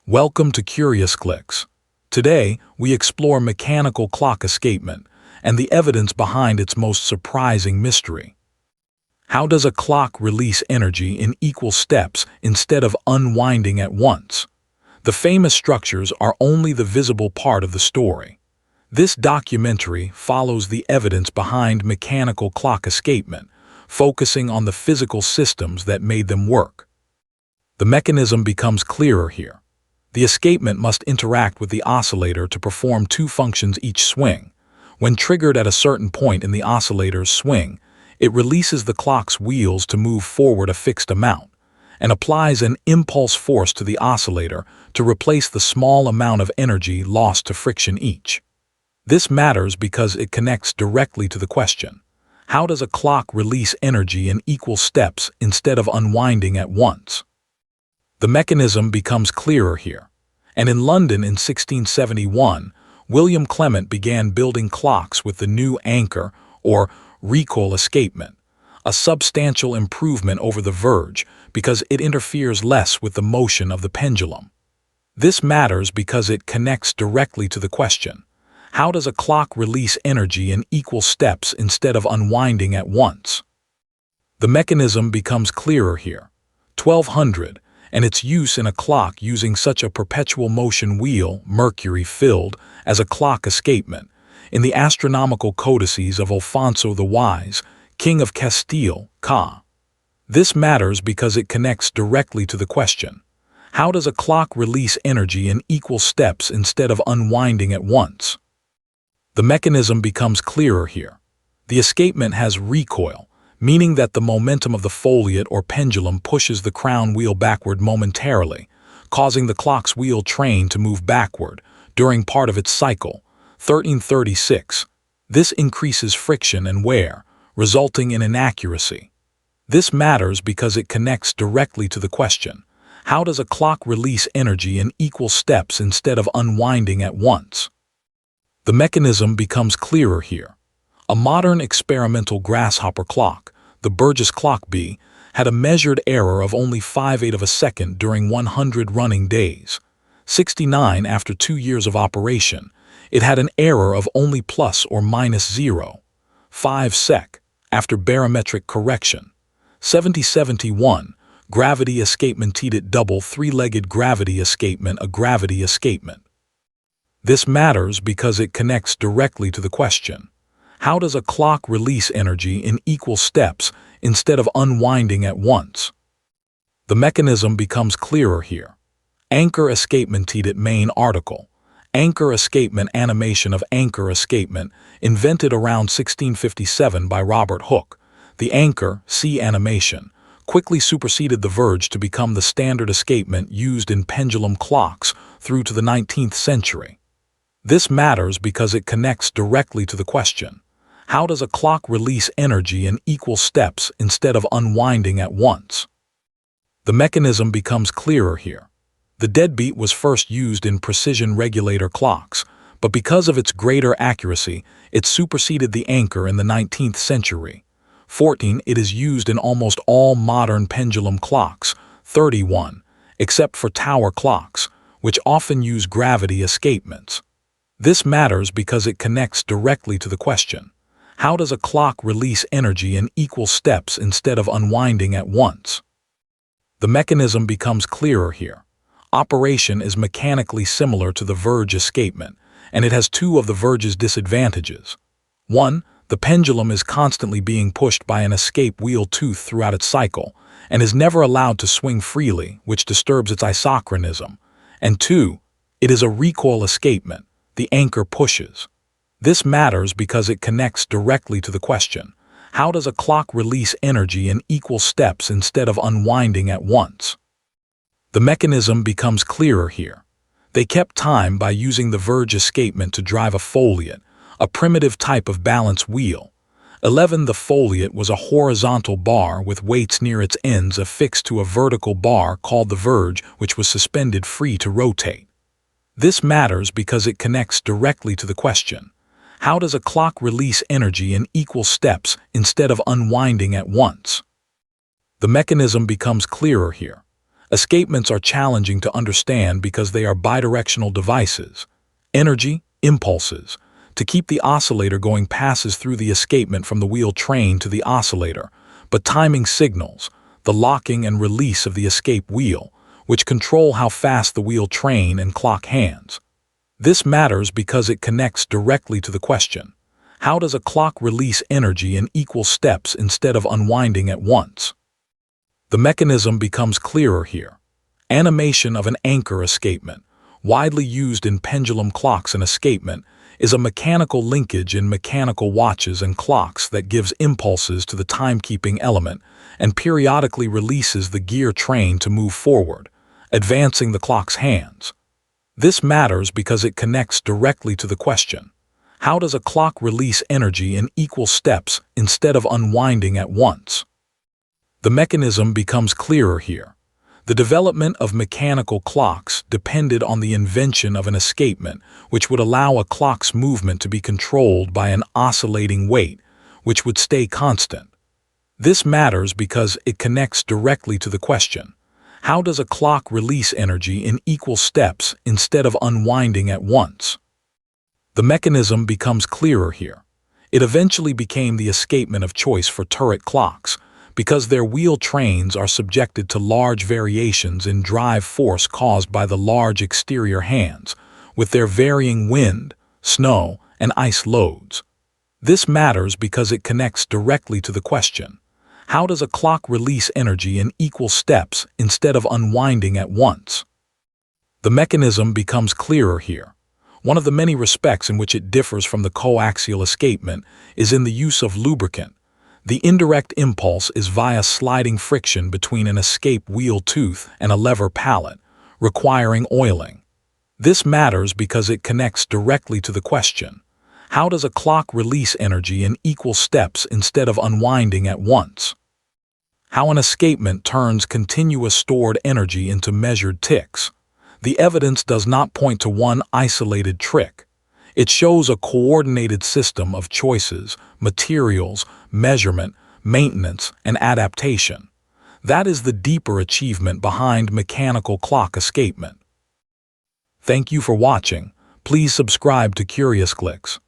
Welcome to CuriousClicks. Today, we explore mechanical clock escapement and the evidence behind its most surprising mystery. How does a clock release energy in equal steps instead of unwinding at once? The famous structures are only the visible part of the story. This documentary follows the evidence behind mechanical clock escapement, focusing on the physical systems that made them work. The mechanism becomes clearer here. The escapement must interact with the oscillator to perform two functions each swing. When triggered at a certain point in the oscillator's swing, it releases the clock's wheels to move forward a fixed amount, and applies an impulse force to the oscillator to replace the small amount of energy lost to friction each. This matters because it connects directly to the question: how does a clock release energy in equal steps instead of unwinding at once? The mechanism becomes clearer here, and in London in 1671, William Clement began building clocks with the new anchor, or recoil escapement, a substantial improvement over the verge because it interferes less with the motion of the pendulum. This matters because it connects directly to the question: how does a clock release energy in equal steps instead of unwinding at once? The mechanism becomes clearer here. 1200, and its use in a clock using such a perpetual motion wheel, mercury-filled, as a clock escapement, in the astronomical codices of Alfonso the Wise, King of Castile, ca. This matters because it connects directly to the question: how does a clock release energy in equal steps instead of unwinding at once? The mechanism becomes clearer here. The escapement has recoil, meaning that the momentum of the foliot or pendulum pushes the crown wheel backward momentarily, causing the clock's wheel train to move backward during part of its cycle, 1336. This increases friction and wear, resulting in inaccuracy. This matters because it connects directly to the question: how does a clock release energy in equal steps instead of unwinding at once? The mechanism becomes clearer here. A modern experimental grasshopper clock, the Burgess Clock B, had a measured error of only 5/8 of a second during 100 running days. 69 after 2 years of operation, it had an error of only plus or minus 0.5 sec after barometric correction. 7071, gravity escapement double three-legged gravity escapement, a gravity escapement. This matters because it connects directly to the question: how does a clock release energy in equal steps instead of unwinding at once? The mechanism becomes clearer here. Anchor escapement main article. Anchor escapement animation of anchor escapement, invented around 1657 by Robert Hooke. The anchor, see animation, quickly superseded the verge to become the standard escapement used in pendulum clocks through to the 19th century. This matters because it connects directly to the question: how does a clock release energy in equal steps instead of unwinding at once? The mechanism becomes clearer here. The deadbeat was first used in precision regulator clocks, but because of its greater accuracy, it superseded the anchor in the 19th century. 14. It is used in almost all modern pendulum clocks. 31. Except for tower clocks, which often use gravity escapements. This matters because it connects directly to the question: how does a clock release energy in equal steps instead of unwinding at once? The mechanism becomes clearer here. Operation is mechanically similar to the verge escapement, and it has two of the verge's disadvantages. 1. The pendulum is constantly being pushed by an escape wheel tooth throughout its cycle, and is never allowed to swing freely, which disturbs its isochronism. And 2. It is a recoil escapement. The anchor pushes. This matters because it connects directly to the question: how does a clock release energy in equal steps instead of unwinding at once? The mechanism becomes clearer here. They kept time by using the verge escapement to drive a foliot, a primitive type of balance wheel. 11. The foliot was a horizontal bar with weights near its ends affixed to a vertical bar called the verge, which was suspended free to rotate. This matters because it connects directly to the question: how does a clock release energy in equal steps instead of unwinding at once? The mechanism becomes clearer here. Escapements are challenging to understand because they are bidirectional devices. Energy, impulses. To keep the oscillator going passes through the escapement from the wheel train to the oscillator, but timing signals, the locking and release of the escape wheel, which control how fast the wheel train and clock hands. This matters because it connects directly to the question, how does a clock release energy in equal steps instead of unwinding at once? The mechanism becomes clearer here. Animation of an anchor escapement, widely used in pendulum clocks and escapement, is a mechanical linkage in mechanical watches and clocks that gives impulses to the timekeeping element and periodically releases the gear train to move forward, advancing the clock's hands. This matters because it connects directly to the question, how does a clock release energy in equal steps instead of unwinding at once? The mechanism becomes clearer here. The development of mechanical clocks depended on the invention of an escapement which would allow a clock's movement to be controlled by an oscillating weight, which would stay constant. This matters because it connects directly to the question, how does a clock release energy in equal steps instead of unwinding at once? The mechanism becomes clearer here. It eventually became the escapement of choice for turret clocks, because their wheel trains are subjected to large variations in drive force caused by the large exterior hands, with their varying wind, snow, and ice loads. This matters because it connects directly to the question, how does a clock release energy in equal steps instead of unwinding at once? The mechanism becomes clearer here. One of the many respects in which it differs from the coaxial escapement is in the use of lubricant. The indirect impulse is via sliding friction between an escape wheel tooth and a lever pallet, requiring oiling. This matters because it connects directly to the question, how does a clock release energy in equal steps instead of unwinding at once? How an escapement turns continuous stored energy into measured ticks. The evidence does not point to one isolated trick. It shows a coordinated system of choices, materials, measurement, maintenance, and adaptation. That is the deeper achievement behind mechanical clock escapement. Thank you for watching. Please subscribe to CuriousClicks.